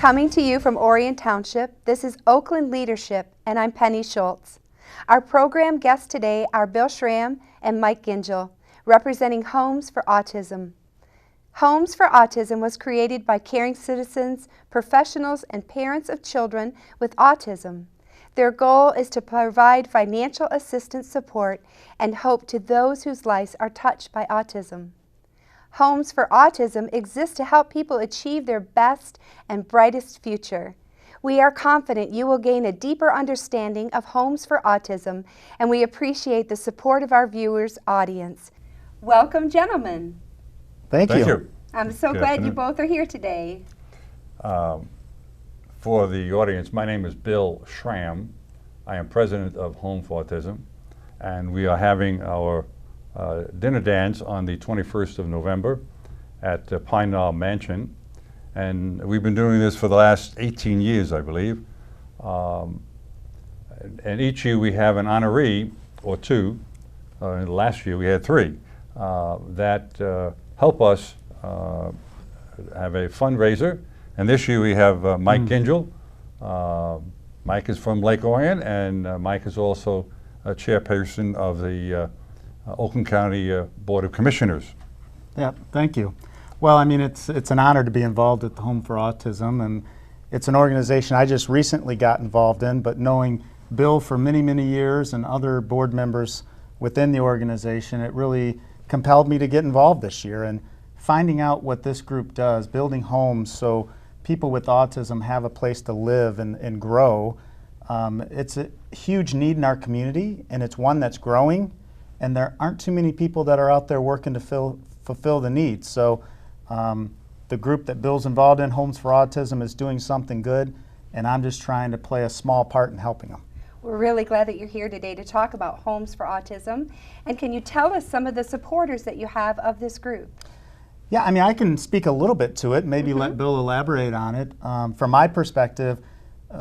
Coming to you from Orion Township, this is Oakland Leadership, and I'm Penny Shults. Our program guests today are Bill Schramm and Mike Gingell, representing Homes for Autism. Homes for Autism was created by caring citizens, professionals, and parents of children with autism. Their goal is to provide financial assistance support and hope to those whose lives are touched by autism. Homes for Autism exists to help people achieve their best and brightest future. We are confident you will gain a deeper understanding of Homes for Autism, and we appreciate the support of our viewers' audience. Welcome, gentlemen. Thank you. I'm so glad you both are here today. For the audience, my name is Bill Schramm. I am president of Homes For Autism, and we are having our dinner dance on the 21st of November at Pine Knoll Mansion. And we've been doing this for the last 18 years, I believe. And each year we have an honoree or two. Last year we had three that help us have a fundraiser. And this year we have Mike Gingell. Mike is from Lake Orion, and Mike is also a chairperson of the Oakland County Board of Commissioners. Yeah, thank you. Well, I mean, it's an honor to be involved at the Home for Autism, and it's an organization I just recently got involved in, but knowing Bill for many, many years and other board members within the organization, it really compelled me to get involved this year. And finding out what this group does, building homes so people with autism have a place to live and grow, it's a huge need in our community, and it's one that's growing. And there aren't too many people that are out there working to fulfill the needs. So the group that Bill's involved in, Homes for Autism, is doing something good, and I'm just trying to play a small part in helping them. We're really glad that you're here today to talk about Homes for Autism. And can you tell us some of the supporters that you have of this group? Yeah, I mean, I can speak a little bit to it, maybe let Bill elaborate on it. From my perspective,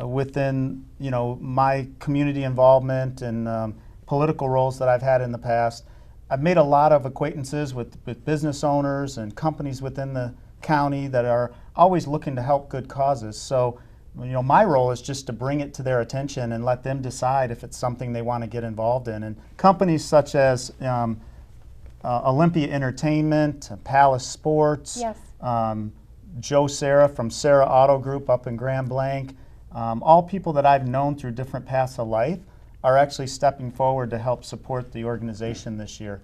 within my community involvement and political roles that I've had in the past, I've made a lot of acquaintances with business owners and companies within the county that are always looking to help good causes. So, my role is just to bring it to their attention and let them decide if it's something they want to get involved in. And companies such as Olympia Entertainment, Palace Sports, yes. Joe Sarah from Sarah Auto Group up in Grand Blanc, all people that I've known through different paths of life are actually stepping forward to help support the organization this year.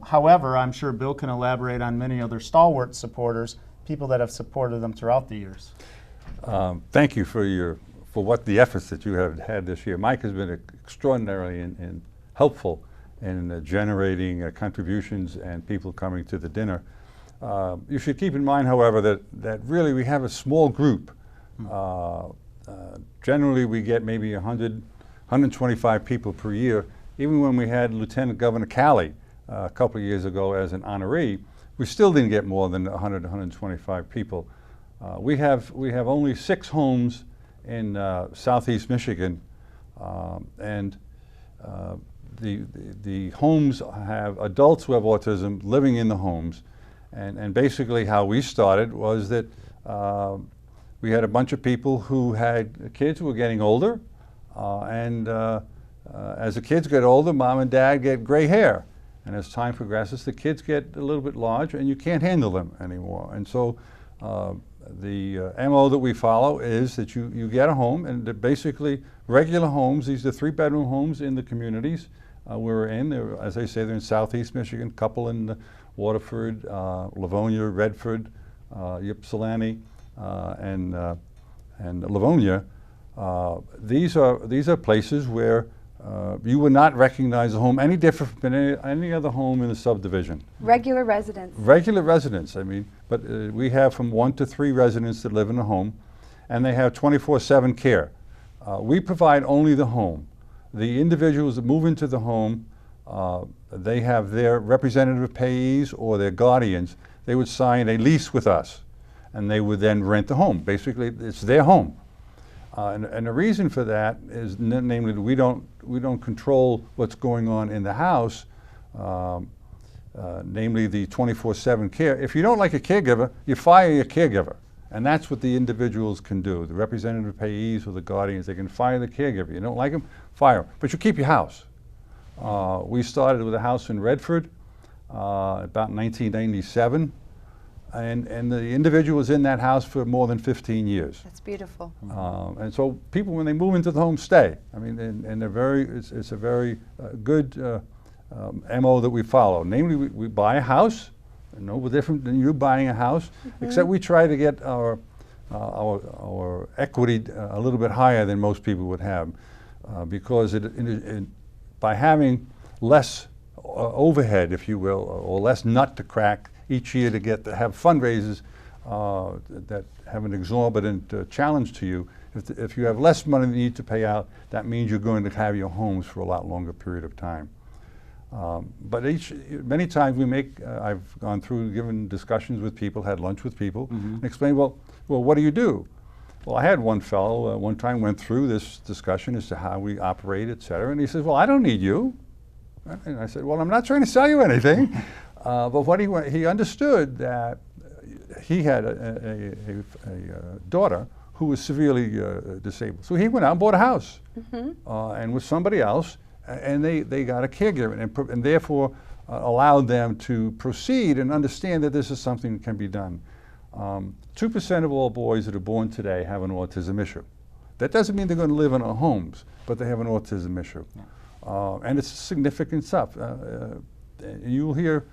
However, I'm sure Bill can elaborate on many other stalwart supporters, people that have supported them throughout the years. Thank you for what the efforts that you have had this year. Mike has been extraordinarily and helpful in generating contributions and people coming to the dinner. You should keep in mind, however, that really we have a small group. Generally, we get maybe 125 people per year. Even when we had Lieutenant Governor Calley a couple of years ago as an honoree, we still didn't get more than 100, 125 people. We have only 6 homes in southeast Michigan, and the homes have adults who have autism living in the homes. And basically how we started was that we had a bunch of people who had kids who were getting older, and as the kids get older, mom and dad get gray hair. And as time progresses, the kids get a little bit larger and you can't handle them anymore. And so the MO that we follow is that you get a home, and they're basically regular homes. These are 3-bedroom homes in the communities we're in. They're, as I say, they're in southeast Michigan, a couple in Waterford, Livonia, Redford, Ypsilanti, and Livonia. These are places where you would not recognize a home any different than any other home in the subdivision. Regular residents. Regular residents, I mean, but we have from 1 to 3 residents that live in a home, and they have 24/7 care. We provide only the home. The individuals that move into the home, they have their representative payees or their guardians. They would sign a lease with us, and they would then rent the home. Basically, it's their home. And the reason for that is, namely, we don't control what's going on in the house, namely the 24/7 care. If you don't like a caregiver, you fire your caregiver. And that's what the individuals can do. The representative payees or the guardians, they can fire the caregiver. You don't like him? Fire him. But you keep your house. We started with a house in Redford about 1997. And the individual was in that house for more than 15 years. That's beautiful. And so people, when they move into the home, stay. I mean, and they're very, it's a very good MO that we follow. Namely, we buy a house, no different than you buying a house, except we try to get our equity a little bit higher than most people would have, because by having less overhead, if you will, or less nut to crack each year to have fundraisers that have an exorbitant challenge to you. If you have less money than you need to pay out, that means you're going to have your homes for a lot longer period of time. But many times I've gone through, given discussions with people, had lunch with people, and explained, well, what do you do? Well, I had one fellow one time went through this discussion as to how we operate, et cetera, and he says, well, I don't need you. And I said, well, I'm not trying to sell you anything. But what he understood that he had a daughter who was severely disabled. So he went out and bought a house and with somebody else, and they got a caregiver and therefore allowed them to proceed and understand that this is something that can be done. 2% of all boys that are born today have an autism issue. That doesn't mean they're going to live in our homes, but they have an autism issue. Yeah. And it's significant stuff. You'll hear,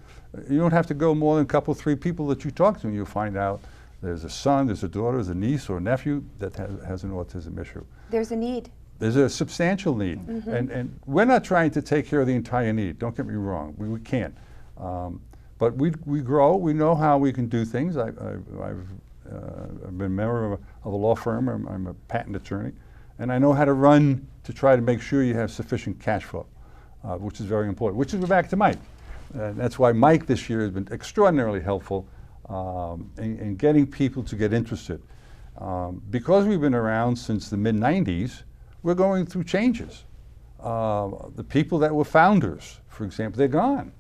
you don't have to go more than a couple, 3 people that you talk to, and you'll find out there's a son, there's a daughter, there's a niece or a nephew that has an autism issue. There's a need. There's a substantial need. And we're not trying to take care of the entire need, don't get me wrong, we can't. But we grow, we know how we can do things. I've been a member of a law firm, I'm a patent attorney, and I know how to run to try to make sure you have sufficient cash flow, which is very important, which is back to Mike. That's why Mike this year has been extraordinarily helpful in getting people to get interested. Because we've been around since the mid-90s, we're going through changes. The people that were founders, for example, they're gone.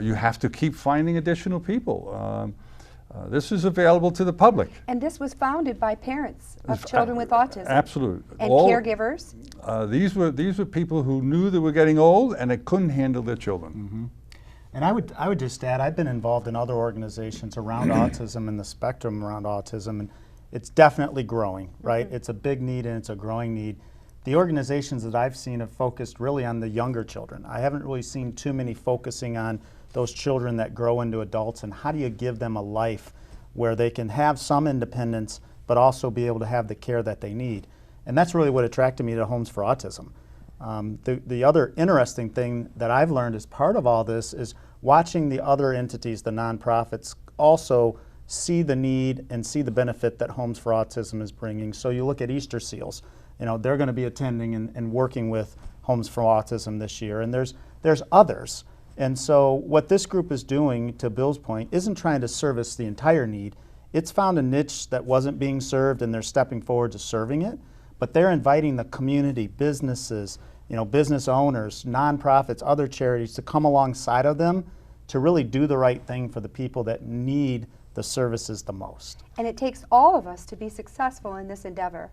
You have to keep finding additional people. This is available to the public. And this was founded by parents of children with autism. Absolutely. And caregivers. These were people who knew they were getting old and they couldn't handle their children. And I would just add, I've been involved in other organizations around autism and the spectrum around autism, and it's definitely growing, right? It's a big need and it's a growing need. The organizations that I've seen have focused really on the younger children. I haven't really seen too many focusing on those children that grow into adults, and how do you give them a life where they can have some independence but also be able to have the care that they need. And that's really what attracted me to Homes for Autism. The other interesting thing that I've learned as part of all this is watching the other entities, the nonprofits, also see the need and see the benefit that Homes for Autism is bringing. So you look at Easter Seals, you know, they're going to be attending and working with Homes for Autism this year, and there's others. And so what this group is doing, to Bill's point, isn't trying to service the entire need. It's found a niche that wasn't being served, and they're stepping forward to serving it. But they're inviting the community, businesses, you know, business owners, nonprofits, other charities to come alongside of them to really do the right thing for the people that need the services the most. And it takes all of us to be successful in this endeavor.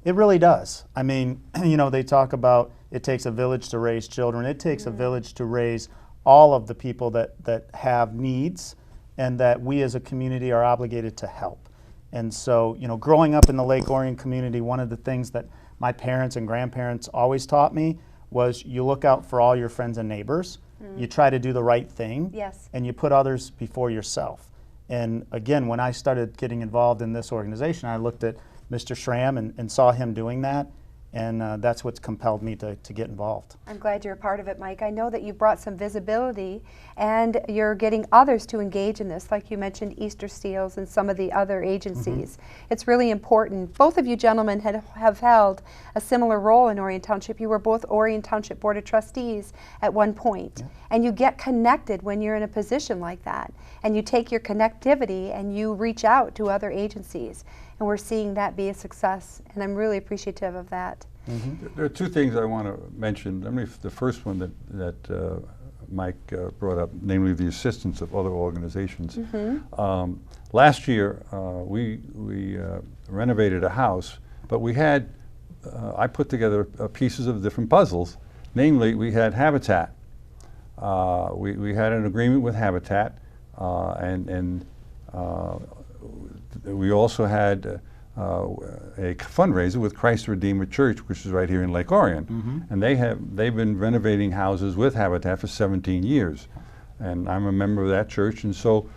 It really does. I mean, you know, they talk about it takes a village to raise children. It takes a village to raise all of the people that have needs and that we as a community are obligated to help. And so, you know, growing up in the Lake Orion community, one of the things that my parents and grandparents always taught me was you look out for all your friends and neighbors, you try to do the right thing, and you put others before yourself. And again, when I started getting involved in this organization, I looked at Mr. Schramm and saw him doing that, and that's what's compelled me to get involved. I'm glad you're a part of it, Mike. I know that you brought some visibility and you're getting others to engage in this, like you mentioned Easter Seals and some of the other agencies. It's really important. Both of you gentlemen have held a similar role in Orion Township. You were both Orion Township Board of Trustees at one point. And you get connected when you're in a position like that. And you take your connectivity and you reach out to other agencies. And we're seeing that be a success, and I'm really appreciative of that. There are 2 things I want to mention. I mean, the first one that Mike brought up, namely the assistance of other organizations. last year we renovated a house, but we had, I put together pieces of different puzzles. Namely, we had Habitat. We had an agreement with Habitat, and we also had a fundraiser with Christ the Redeemer Church, which is right here in Lake Orion. And they've been renovating houses with Habitat for 17 years. And I'm a member of that church, and so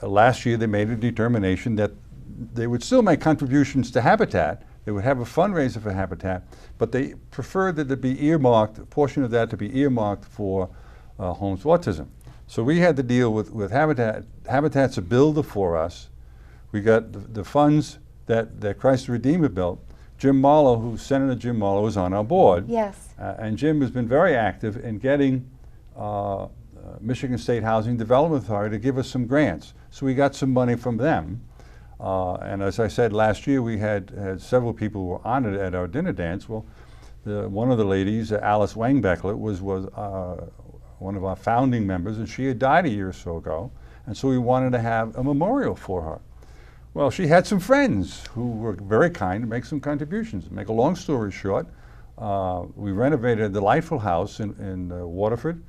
last year they made a determination that they would still make contributions to Habitat. They would have a fundraiser for Habitat, but they preferred that it be earmarked, a portion of that to be earmarked for Homes for Autism. So we had to deal with Habitat. Habitat's a builder for us. We got the funds that Christ the Redeemer built. Jim Marlowe, Senator Jim Marlowe, is on our board. Yes. And Jim has been very active in getting Michigan State Housing Development Authority to give us some grants. So we got some money from them. And as I said, last year we had several people who were honored at our dinner dance. Well, one of the ladies, Alice Wangbeckler, was one of our founding members, and she had died a year or so ago. And so we wanted to have a memorial for her. Well, she had some friends who were very kind to make some contributions. To make a long story short, we renovated a delightful house in Waterford.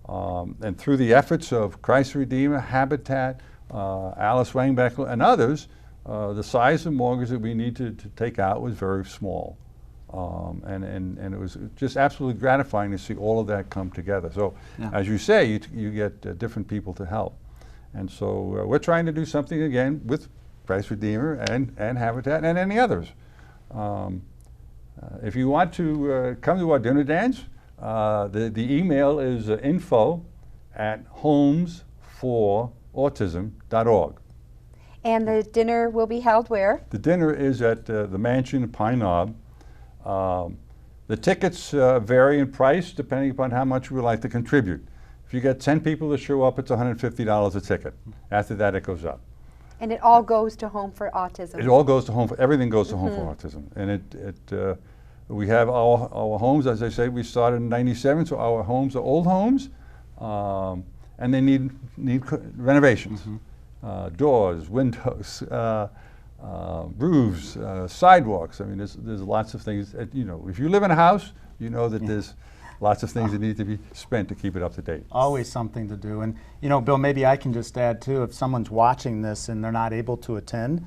And through the efforts of Christ the Redeemer, Habitat, Alice Wangbeckler, and others, the size of mortgage that we need to take out was very small. And it was just absolutely gratifying to see all of that come together. So, as you say, you get different people to help. And so we're trying to do something again with Christ Redeemer and Habitat and any others. If you want to come to our dinner dance, the email is info@homesforautism.org. And the dinner will be held where? The dinner is at the Mansion in Pine Knob. The tickets vary in price depending upon how much we would like to contribute. If you get 10 people to show up, it's $150 a ticket. After that, it goes up. And it all goes to Home for Autism. It all goes to everything goes to Home for Autism. And we have our homes, as I say, we started in '97, so our homes are old homes, and they need renovations. Doors, windows, roofs, sidewalks. I mean, there's lots of things. If you live in a house, you know that there's lots of things that need to be spent to keep it up to date. Always something to do. And Bill, maybe I can just add too, if someone's watching this and they're not able to attend,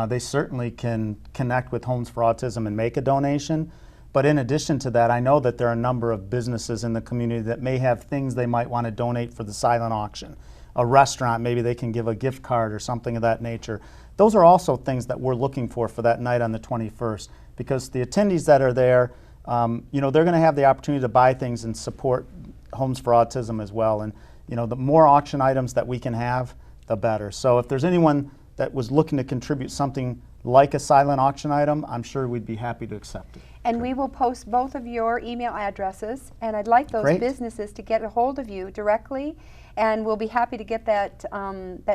they certainly can connect with Homes for Autism and make a donation. But in addition to that, I know that there are a number of businesses in the community that may have things they might want to donate for the silent auction. A restaurant, maybe they can give a gift card or something of that nature. Those are also things that we're looking for that night on the 21st, because the attendees that are there, they're going to have the opportunity to buy things and support Homes for Autism as well. And the more auction items that we can have, the better. So if there's anyone that was looking to contribute something like a silent auction item, I'm sure we'd be happy to accept it. And we will post both of your email addresses, and I'd like those businesses to get a hold of you directly, and we'll be happy to get that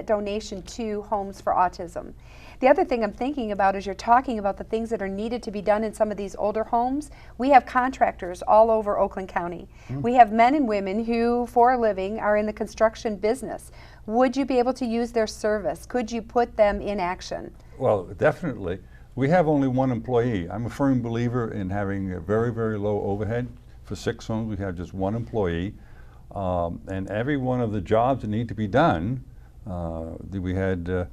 donation to Homes for Autism. The other thing I'm thinking about is you're talking about the things that are needed to be done in some of these older homes. We have contractors all over Oakland County. We have men and women who, for a living, are in the construction business. Would you be able to use their service? Could you put them in action? Well, definitely. We have only one employee. I'm a firm believer in having a very, very low overhead. For 6 homes, we have just one employee. And every one of the jobs that need to be done, we had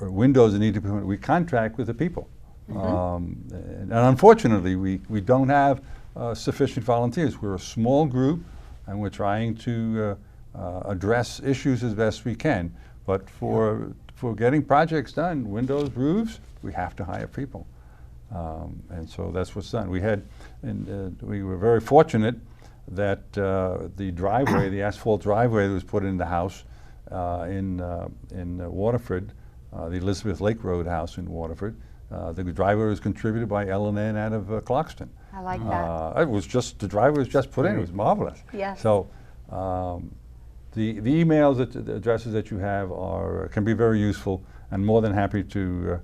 windows that need to be, we contract with the people. And unfortunately, we don't have sufficient volunteers. We're a small group, and we're trying to address issues as best we can. But for getting projects done, windows, roofs, we have to hire people. And so that's what's done. We were very fortunate that the driveway, the asphalt driveway that was put in the house in Waterford, the Elizabeth Lake Road house in Waterford, the driveway was contributed by L&N out of Clarkston. I like that. The driveway was just put in. It was marvelous. Yes. So the emails, the addresses that you have can be very useful, and more than happy to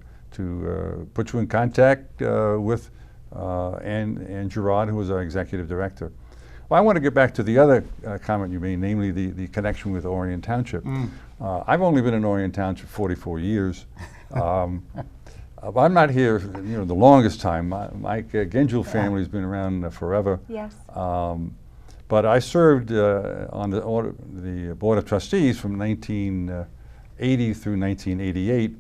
put you in contact with Ann Gerard, who is our executive director. Well, I want to get back to the other comment you made, namely the connection with Orion Township. I've only been in Orion Township 44 years. I'm not here, the longest time. My Gingell family has been around forever. Yes. But I served on the Board of Trustees from 1980 through 1988,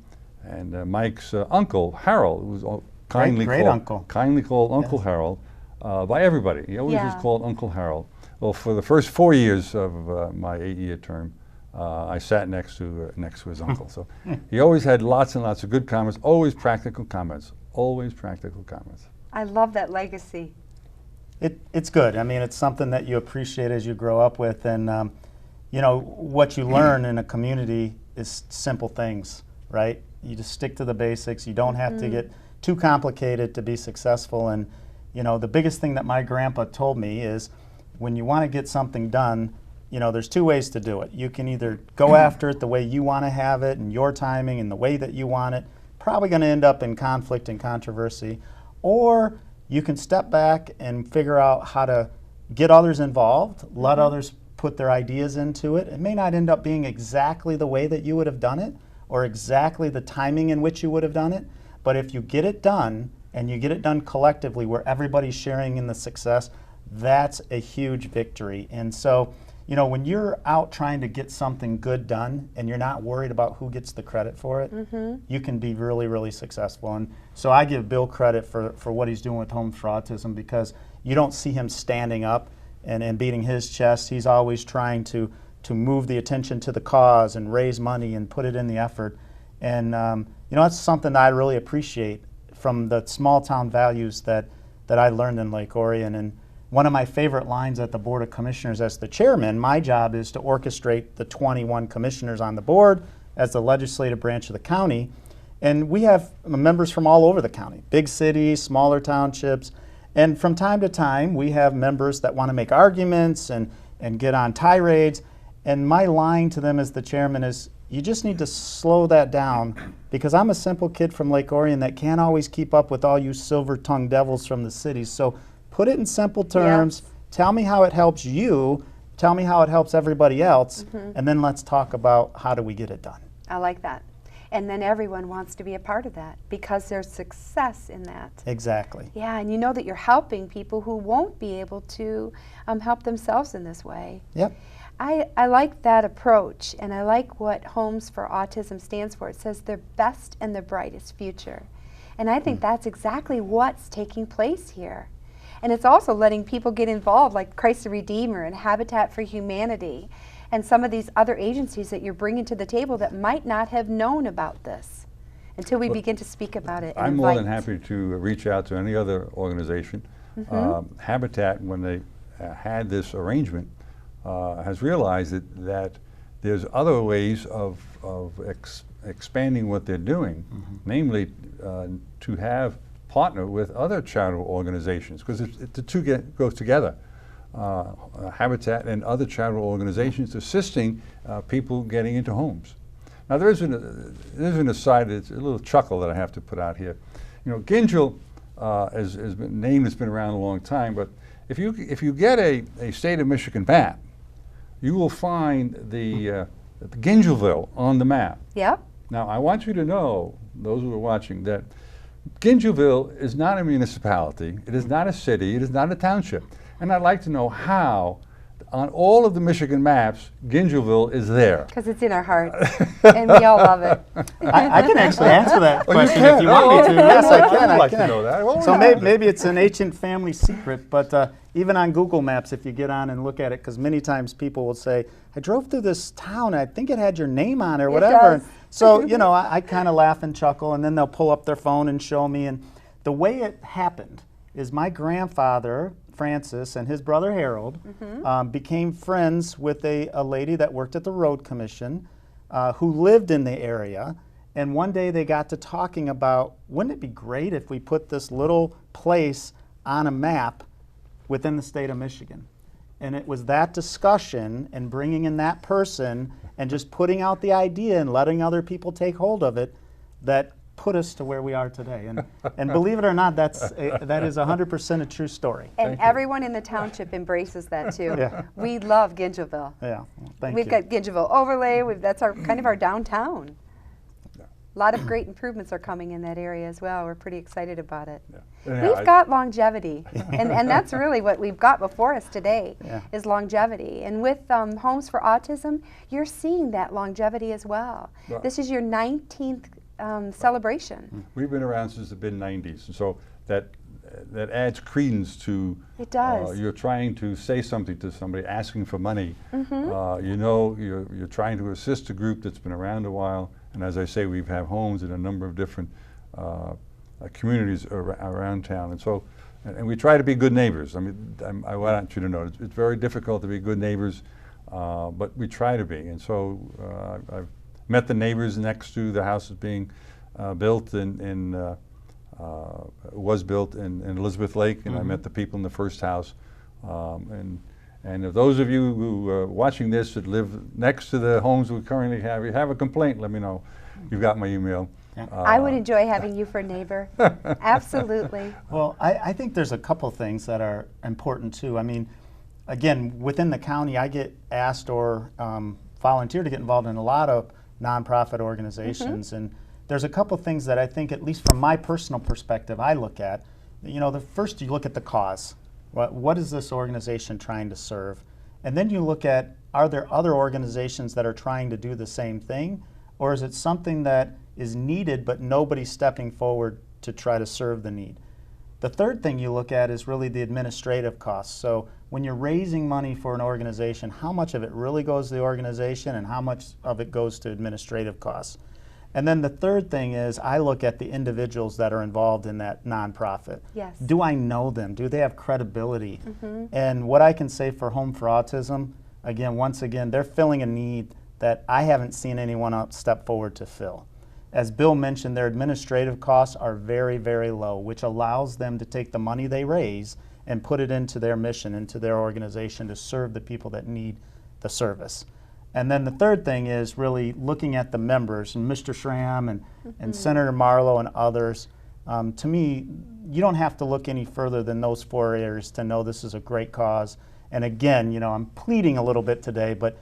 and Mike's uncle, Harold, who was kindly called Uncle Harold by everybody. He always was called Uncle Harold. Well, for the first 4 years of my 8-year term, I sat next to his uncle. So he always had lots and lots of good comments, always practical comments, always practical comments. I love that legacy. It's good. I mean, it's something that you appreciate as you grow up with, and what you learn in a community is simple things, right? You just stick to the basics. You don't have to get too complicated to be successful. And the biggest thing that my grandpa told me is, when you want to get something done, there's two ways to do it. You can either go after it the way you want to have it and your timing and the way that you want it, probably going to end up in conflict and controversy, or you can step back and figure out how to get others involved, let others put their ideas into it. It may not end up being exactly the way that you would have done it or exactly the timing in which you would have done it, but if you get it done and you get it done collectively where everybody's sharing in the success, that's a huge victory. And so, when you're out trying to get something good done and you're not worried about who gets the credit for it, you can be really, really successful. And so I give Bill credit for what he's doing with Homes for Autism, because you don't see him standing up and beating his chest. He's always trying to move the attention to the cause and raise money and put it in the effort. And that's something that I really appreciate from the small town values that I learned in Lake Orion. And one of my favorite lines at the Board of Commissioners, as the chairman, my job is to orchestrate the 21 commissioners on the board as the legislative branch of the county. And we have members from all over the county, big cities, smaller townships. And from time to time, we have members that want to make arguments and get on tirades. And my line to them as the chairman is, you just need to slow that down, because I'm a simple kid from Lake Orion that can't always keep up with all you silver-tongued devils from the cities. So put it in simple terms, tell me how it helps you, tell me how it helps everybody else, and then let's talk about how do we get it done. I like that. And then everyone wants to be a part of that because there's success in that. Exactly. Yeah, and you know that you're helping people who won't be able to help themselves in this way. Yep. I like that approach, and I like what Homes for Autism stands for. It says their best and their brightest future. And I think that's exactly what's taking place here. And it's also letting people get involved, like Christ the Redeemer and Habitat for Humanity and some of these other agencies that you're bringing to the table that might not have known about this until we begin to speak about it. I'm more than happy to reach out to any other organization. Habitat, when they had this arrangement, has realized that there's other ways of expanding what they're doing, namely to have partner with other charitable organizations, because the two goes together. Habitat and other charitable organizations assisting people getting into homes. Now there's an aside, it's a little chuckle that I have to put out here. Gingell has been a name that's been around a long time, but if you get a state of Michigan map, you will find the Gingellville on the map. Yep. Now I want you to know, those who are watching, that Gingellville is not a municipality, it is not a city, it is not a township. And I'd like to know how, on all of the Michigan maps, Gingellville is there. Because it's in our heart, and we all love it. I can actually answer that question if you want me to. Yes, I can. I'd like to know that. So maybe it's an ancient family secret, but even on Google Maps, if you get on and look at it, because many times people will say, I drove through this town, I think it had your name on it or whatever. Does. So, I kind of laugh and chuckle, and then they'll pull up their phone and show me. And the way it happened is my grandfather, Francis, and his brother Harold became friends with a lady that worked at the road commission who lived in the area. And one day they got to talking about, wouldn't it be great if we put this little place on a map within the state of Michigan? And it was that discussion and bringing in that person and just putting out the idea and letting other people take hold of it that put us to where we are today. And believe it or not, that is 100% a true story. And everyone in the township embraces that too. Yeah. We love Gingellville. Yeah, well, thank We've you. got Gingellville overlay. That's our kind of our downtown. A lot of great improvements are coming in that area as well. We're pretty excited about it. Yeah. We've got longevity, and that's really what we've got before us today, Yeah. is longevity. And with Homes for Autism, you're seeing that longevity as well. Well- This is your 19th celebration. We've been around since the mid-90s, and so that adds credence to It does. you're trying to say something to somebody asking for money. Mm-hmm. You know, you're trying to assist a group that's been around a while, and as I say, we have homes in a number of different communities around town, and so and we try to be good neighbors. I mean, I want you to know it's very difficult to be good neighbors, but we try to be. And so I've met the neighbors next to the house that's being built was built in Elizabeth Lake, and I met the people in the first house. And if those of you who are watching this that live next to the homes we currently have, if you have a complaint, let me know. You've got my email. Yeah. I would enjoy having you for a neighbor. Absolutely. Well, I think there's a couple things that are important too. I mean, again, within the county, I get asked or volunteer to get involved in a lot of nonprofit organizations, and there's a couple things that I think, at least from my personal perspective, I look at. You know, the first, you look at the cause. What is this organization trying to serve? And then you look at, are there other organizations that are trying to do the same thing? Or is it something that is needed but nobody's stepping forward to try to serve the need? The third thing you look at is really the administrative costs. So when you're raising money for an organization, how much of it really goes to the organization and how much of it goes to administrative costs? And then the third thing is, I look at the individuals that are involved in that nonprofit. Yes. Do I know them? Do they have credibility? And what I can say for Home for Autism, again, once again, they're filling a need that I haven't seen anyone else step forward to fill. As Bill mentioned, their administrative costs are very, very low, which allows them to take the money they raise and put it into their mission, into their organization to serve the people that need the service. And then the third thing is really looking at the members, and Mr. Schramm and Senator Marlowe and others. To me, you don't have to look any further than those 4 areas to know this is a great cause. And again, you know, I'm pleading a little bit today, but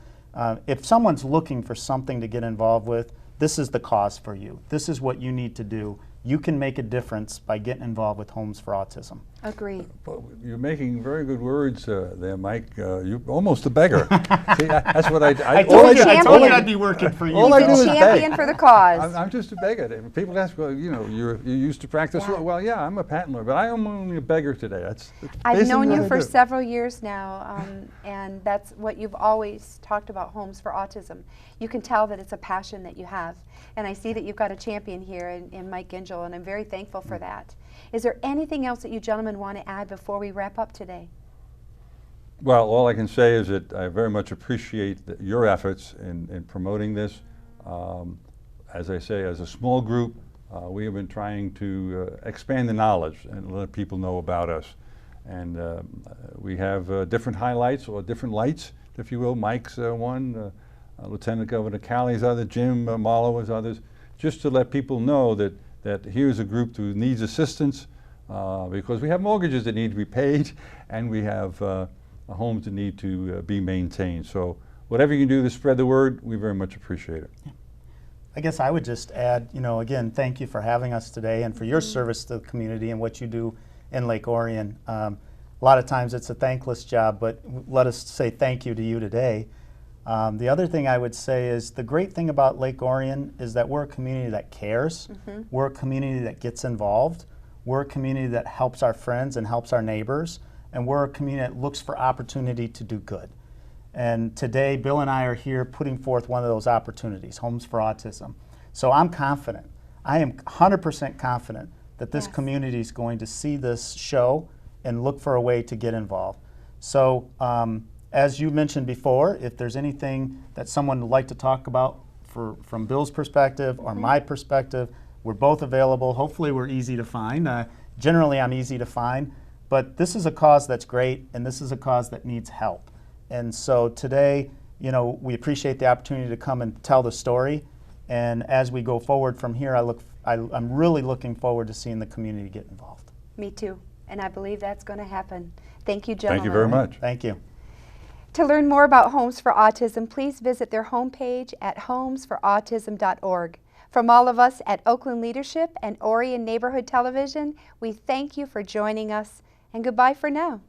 if someone's looking for something to get involved with, this is the cause for you. This is what you need to do. You can make a difference by getting involved with Homes for Autism. Agree. Well, you're making very good words there, Mike. You're almost a beggar. See, that's what I told you champion. I'd be working for you. All I do He's is a beg. champion for the cause. I'm just a beggar. People ask, well, you know, you used to practice Yeah. law. Well, yeah, I'm a patent lawyer, but I am only a beggar today. That's I've basically known what you I for do. several years now, and that's what you've always talked about, Homes for Autism. You can tell that it's a passion that you have. And I see that you've got a champion here in Mike Gingell, and I'm very thankful for that. Is there anything else that you gentlemen want to add before we wrap up today? Well, all I can say is that I very much appreciate your efforts in promoting this. As I say, as a small group, we have been trying to expand the knowledge and let people know about us. And we have different highlights or different lights, if you will. Mike's one, Lieutenant Governor Calley's other, Jim Marlowe is others, just to let people know that here's a group who needs assistance because we have mortgages that need to be paid and we have homes that need to be maintained. So whatever you can do to spread the word, we very much appreciate it. Yeah. I guess I would just add, you know, again, thank you for having us today and for your service to the community and what you do in Lake Orion. A lot of times it's a thankless job, but let us say thank you to you today. The other thing I would say is the great thing about Lake Orion is that we're a community that cares. We're a community that gets involved. We're a community that helps our friends and helps our neighbors. And we're a community that looks for opportunity to do good. And today, Bill and I are here putting forth one of those opportunities, Homes for Autism. So I'm confident, I am 100% confident that this community is going to see this show and look for a way to get involved. So as you mentioned before, if there's anything that someone would like to talk about from Bill's perspective or my perspective, we're both available. Hopefully we're easy to find. Generally I'm easy to find, but this is a cause that's great and this is a cause that needs help. And so today, you know, we appreciate the opportunity to come and tell the story. And as we go forward from here, I look I'm really looking forward to seeing the community get involved. Me too, and I believe that's going to happen. Thank you, gentlemen. Thank you very much. Thank you. To learn more about Homes for Autism, please visit their homepage at homesforautism.org. From all of us at Oakland Leadership and Orion Neighborhood Television, we thank you for joining us, and goodbye for now.